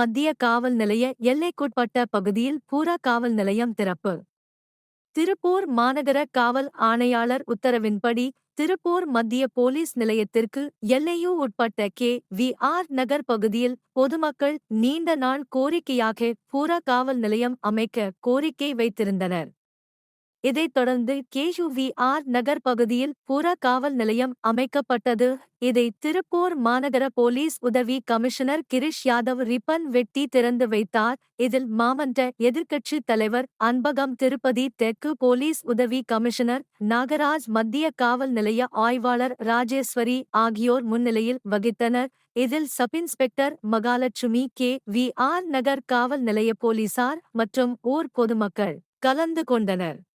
மத்திய காவல் நிலைய எல்லைக்குட்பட்ட பகுதியில் பூரா காவல் நிலையம் திறப்பு. திருப்பூர் மாநகர காவல் ஆணையாளர் உத்தரவின்படி திருப்பூர் மத்திய போலீஸ் நிலையத்திற்கு எல்லையு உட்பட்ட கே.வி.ஆர். நகர் பகுதியில் பொதுமக்கள் நீண்ட நாள் கோரிக்கையாக பூரா காவல் நிலையம் அமைக்க கோரிக்கை வைத்திருந்தனர். இதைத் தொடர்ந்து கே.யு.வி.ஆர். நகர் பகுதியில் பூரா காவல் நிலையம் அமைக்கப்பட்டது. இதை திருப்பூர் மாநகர போலீஸ் உதவி கமிஷனர் கிரிஷ் யாதவ் ரிப்பன் வெட்டி திறந்து வைத்தார். இதில் மாவட்ட எதிர்க்கட்சித் தலைவர் அன்பகம், திருப்பதி தெற்கு போலீஸ் உதவி கமிஷனர் நாகராஜ், மத்திய காவல் நிலைய ஆய்வாளர் ராஜேஸ்வரி ஆகியோர் முன்னிலையில் வகித்தனர். இதில் சப்இன்ஸ்பெக்டர் மகாலட்சுமி, கே.வி.ஆர். நகர் காவல் நிலைய போலீசார் மற்றும் ஊர் பொதுமக்கள் கலந்து கொண்டனர்.